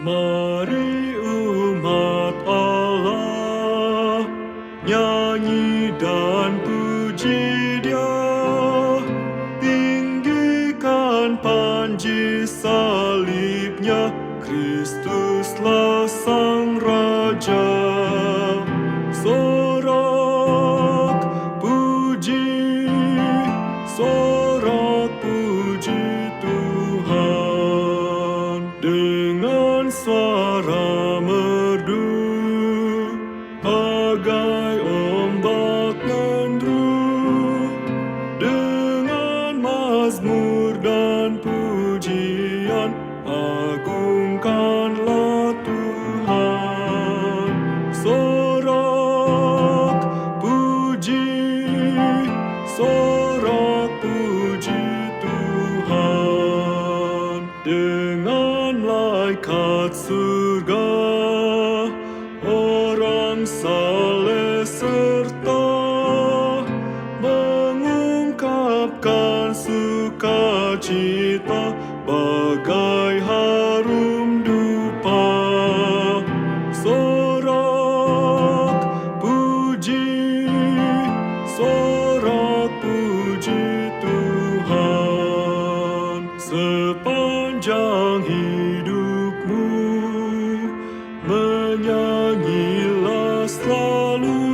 Mari umat Allah nyanyi dan puji Dia, tinggikan panji salibnya, Kristuslah Sang Raja. Sorak puji, sorak puji Tuhan dengan suara merdu, bagai ombak mendru, dengan mazmur dan pujian, agungkanlah Tuhan. Sorak puji, sorak puji Tuhan. Dengan malaikat surga, orang saleh serta mengungkapkan sukacita bagai harum dupa. Sorak puji, sorak puji Tuhan. Sepanjang hidupmu menyanyilah selalu,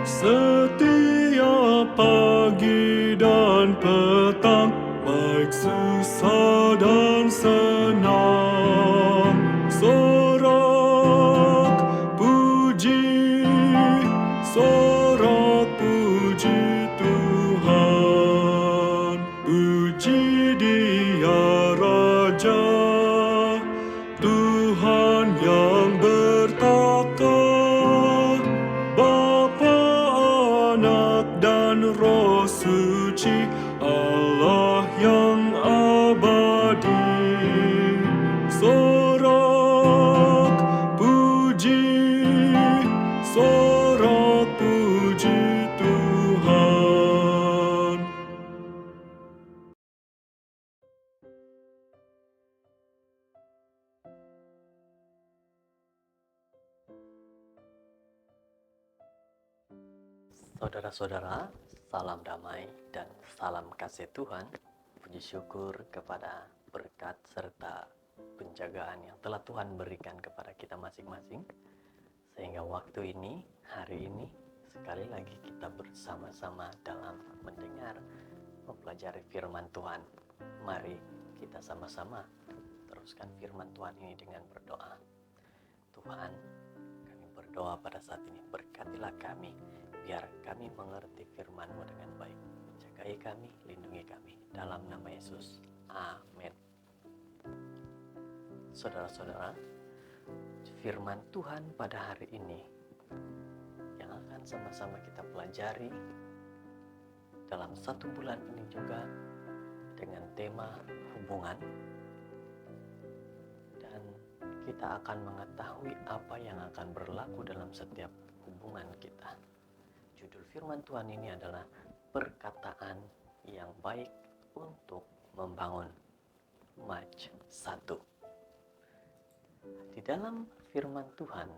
setiap pagi dan petang, baik susah dan senang. Sorak puji, sorak puji Tuhan. Puji Dia Raja, Tuhan yang bertata, Bapa, Anak, dan Roh Suci, Allah yang abadi. Sorak puji, sorak puji Tuhan. Saudara-saudara, salam damai dan salam kasih Tuhan. Puji syukur kepada berkat serta penjagaan yang telah Tuhan berikan kepada kita masing-masing, sehingga waktu ini, hari ini, sekali lagi kita bersama-sama dalam mendengar, mempelajari firman Tuhan. Mari kita sama-sama teruskan firman Tuhan ini dengan berdoa. Tuhan, kami berdoa pada saat ini, berkatilah kami, biar kami mengerti firman-Mu dengan baik. Jagai kami, lindungi kami, dalam nama Yesus. Amin. Saudara-saudara, firman Tuhan pada hari ini yang akan sama-sama kita pelajari dalam 1 bulan ini juga dengan tema hubungan, dan kita akan mengetahui apa yang akan berlaku dalam setiap hubungan kita. Judul firman Tuhan ini adalah perkataan yang baik untuk membangun. Maj 1. Di dalam firman Tuhan,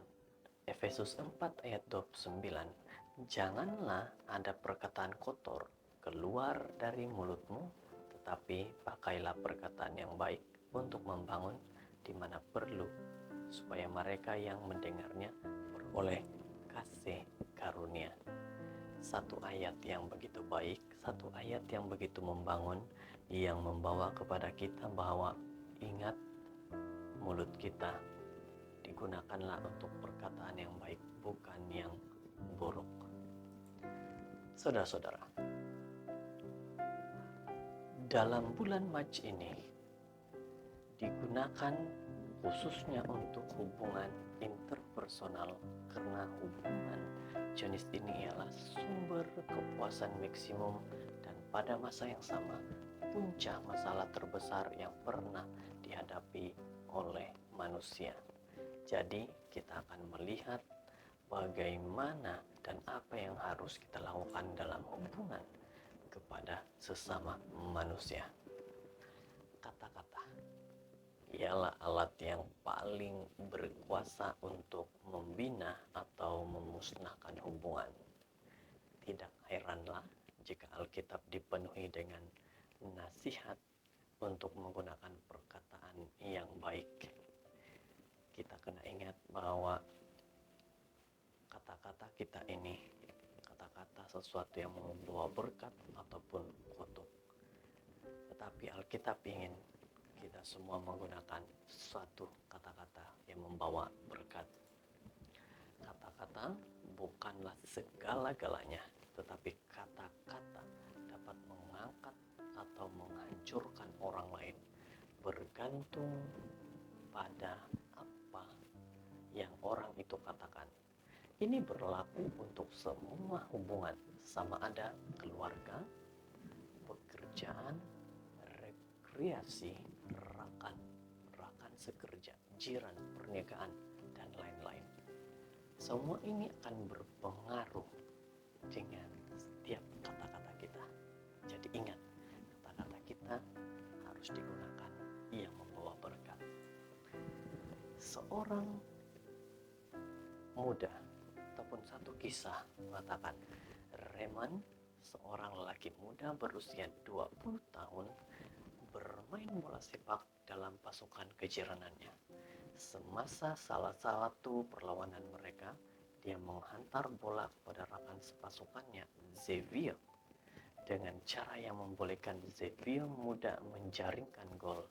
Efesus 4 ayat 29, janganlah ada perkataan kotor keluar dari mulutmu, tetapi pakailah perkataan yang baik untuk membangun di mana perlu, supaya mereka yang mendengarnya beroleh kasih karunia. Satu ayat yang begitu baik, satu ayat yang begitu membangun, yang membawa kepada kita bahwa ingat, mulut kita digunakanlah untuk perkataan yang baik, bukan yang buruk. Saudara-saudara, dalam bulan Maj ini digunakan khususnya untuk hubungan interpersonal, karena hubungan jenis ini ialah sumber kepuasan maksimum dan pada masa yang sama puncak masalah terbesar yang pernah dihadapi oleh manusia. Jadi kita akan melihat bagaimana dan apa yang harus kita lakukan dalam hubungan kepada sesama manusia. Kata-kata dialah alat yang paling berkuasa untuk membina atau memusnahkan hubungan. Tidak heranlah jika Alkitab dipenuhi dengan nasihat untuk menggunakan perkataan yang baik. Kita kena ingat bahwa kata-kata kita ini, kata-kata sesuatu yang membawa berkat ataupun kutuk. Tetapi Alkitab ingin kita semua menggunakan suatu kata-kata yang membawa berkat. Kata-kata bukanlah segala-galanya, tetapi kata-kata dapat mengangkat atau menghancurkan orang lain, bergantung pada apa yang orang itu katakan. Ini berlaku untuk semua hubungan, sama ada keluarga, pekerjaan, rekreasi, rekan sekerja, jiran, pernikahan, dan lain-lain. Semua ini akan berpengaruh dengan setiap kata-kata kita. Jadi ingat, kata-kata kita harus digunakan yang membawa berkat. Seorang muda ataupun satu kisah mengatakan, Reman, seorang lelaki muda berusia 20 tahun, bermain bola sepak dalam pasukan kejiranannya. Semasa salah satu perlawanan mereka, dia menghantar bola kepada rekan sepasukannya, Xavier, dengan cara yang membolehkan Xavier muda menjaringkan gol.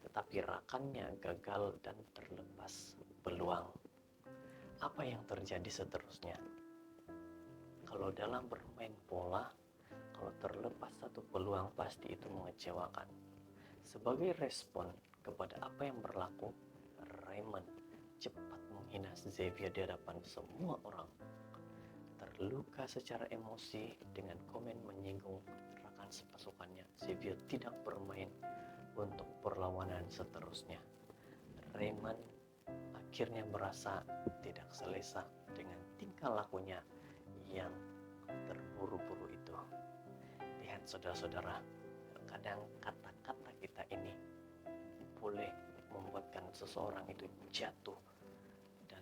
Tetapi rekannya gagal dan terlepas peluang. Apa yang terjadi seterusnya? Kalau dalam bermain bola, kalau terlepas satu peluang, pasti itu mengecewakan. Sebagai respon kepada apa yang berlaku, Raymond cepat menghina Xavier di hadapan semua orang. Terluka secara emosi dengan komen menyinggung rekan sepasukannya, Xavier tidak bermain untuk perlawanan seterusnya. Raymond akhirnya merasa tidak selesa dengan tingkah lakunya yang terburu-buru itu. Lihat saudara-saudara, kadang kata-kata kita ini boleh membuatkan seseorang itu jatuh dan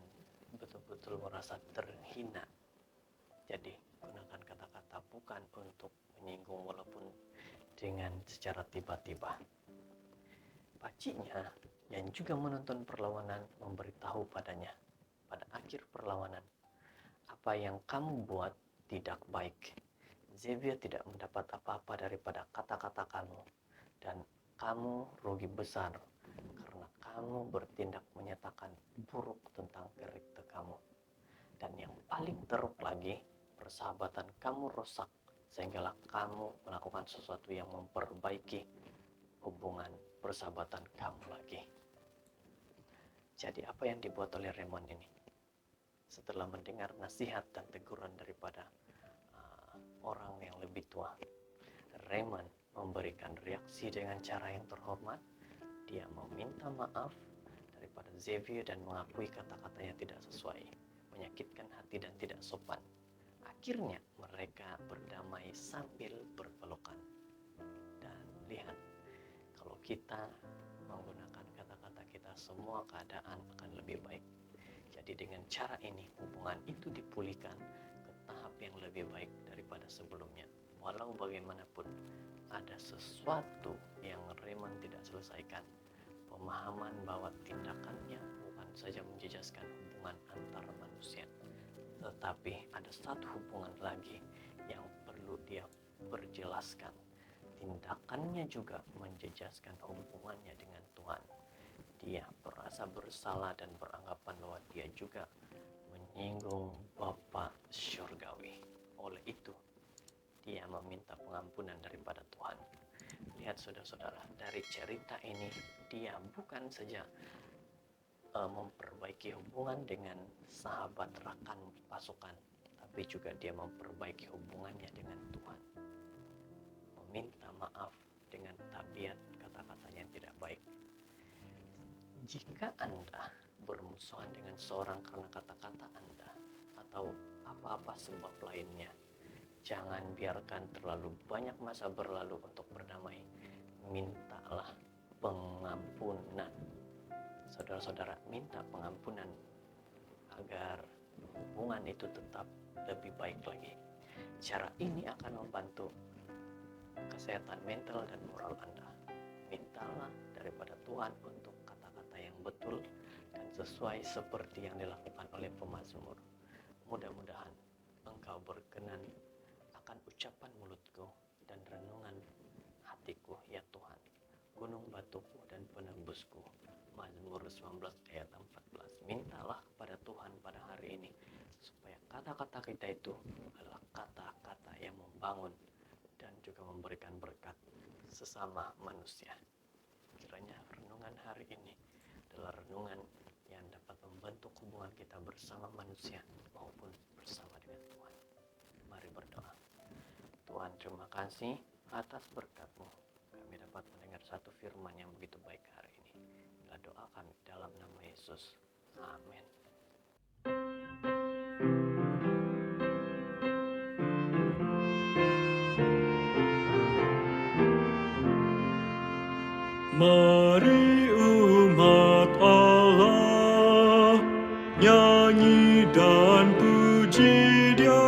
betul-betul merasa terhina. Jadi gunakan kata-kata bukan untuk menyinggung walaupun dengan secara tiba-tiba. Pakciknya yang juga menonton perlawanan memberitahu padanya pada akhir perlawanan, apa yang kamu buat tidak baik. Xavier tidak mendapat apa-apa daripada kata-kata kamu, dan kamu rugi besar karena kamu bertindak menyatakan buruk tentang karakter kamu. Dan yang paling teruk lagi, persahabatan kamu rusak sehingga kamu melakukan sesuatu yang memperbaiki hubungan persahabatan kamu lagi. Jadi apa yang dibuat oleh Raymond ini? Setelah mendengar nasihat dan teguran daripada orang yang lebih tua, Raymond memberikan reaksi dengan cara yang terhormat. Dia meminta maaf daripada Xavier dan mengakui kata-katanya tidak sesuai, menyakitkan hati dan tidak sopan. Akhirnya mereka berdamai sambil berpelukan. Dan lihat, kalau kita menggunakan kata-kata kita, semua keadaan akan lebih baik. Jadi dengan cara ini hubungan itu dipulihkan ke tahap yang lebih baik daripada sebelumnya. Walau bagaimanapun ada sesuatu yang Raymond tidak selesaikan, pemahaman bahwa tindakannya bukan saja menjejaskan hubungan antar manusia, tetapi ada satu hubungan lagi yang perlu dia perjelaskan. Tindakannya juga menjejaskan hubungannya dengan Tuhan. Dia merasa bersalah dan beranggapan bahwa dia juga menyinggung Bapa Syurgawi. Oleh itu, dia meminta pengampunan daripada Tuhan. Lihat saudara-saudara, dari cerita ini dia bukan saja memperbaiki hubungan dengan sahabat rekan pasukan, tapi juga dia memperbaiki hubungannya dengan Tuhan. Meminta maaf dengan tabiat kata-katanya yang tidak baik. Jika Anda bermusuhan dengan seorang karena kata-kata Anda atau apa-apa sebab lainnya, jangan biarkan terlalu banyak masa berlalu untuk berdamai. Mintalah pengampunan saudara-saudara minta pengampunan agar hubungan itu tetap lebih baik lagi. Cara ini akan membantu kesehatan mental dan moral Anda. Mintalah daripada Tuhan untuk kata-kata yang betul dan sesuai seperti yang dilakukan oleh pemazmur. Mudah-mudahan engkau berkenan akan ucapan mulutku dan renungan hatiku, ya Tuhan, gunung batuku dan penembusku. Mazmur 19 ayat 14. Mintalah kepada Tuhan pada hari ini supaya kata-kata kita itu adalah kata-kata yang membangun dan juga memberikan berkat sesama manusia. Kiranya renungan hari ini adalah renungan yang dapat membentuk hubungan kita bersama manusia maupun bersama dengan Tuhan. Mari berdoa. Tuhan, terima kasih atas berkat-Mu. Kami dapat mendengar satu firman yang begitu baik hari ini. Inilah doa kami dalam nama Yesus. Amin. Mari umat Allah nyanyi dan puji Dia,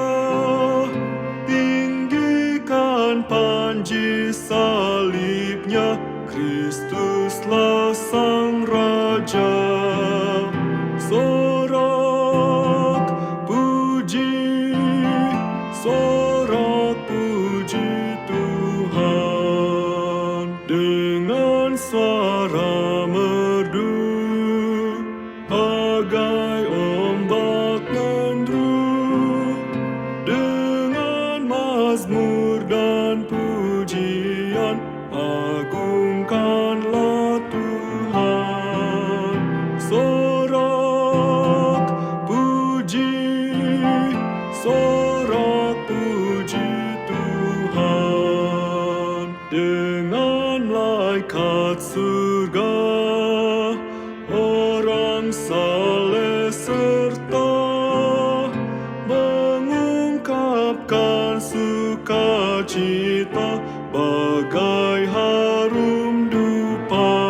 tinggikan panji salibnya, Kristuslah Sang Raja. Sorak puji, sorak puji Tuhan dengan suara merdu, bagai ombak mendru, dengan mazmur dan pujian, agungkanlah Tuhan. Sorak puji, sorak puji Tuhan, dengan malaikat surga, orang saleh serta mengungkapkan sukacita bagai harum dupa.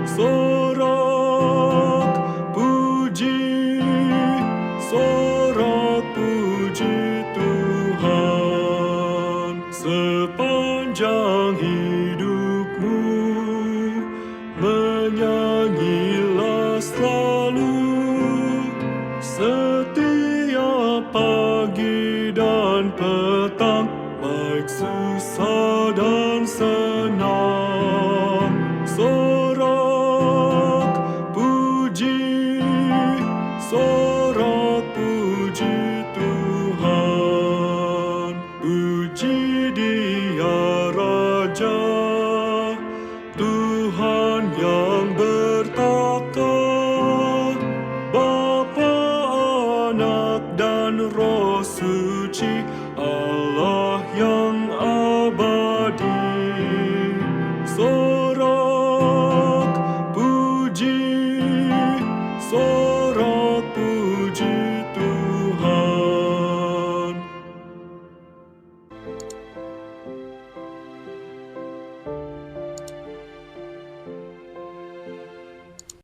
Sorak puji, sorak puji Tuhan. Sepanjang hidupmu menyanyilah selalu, setiap pagi dan petang, baik susah dan senang. Sorak puji, sorak puji Tuhan. Puji Dia Raja, Tuhan yang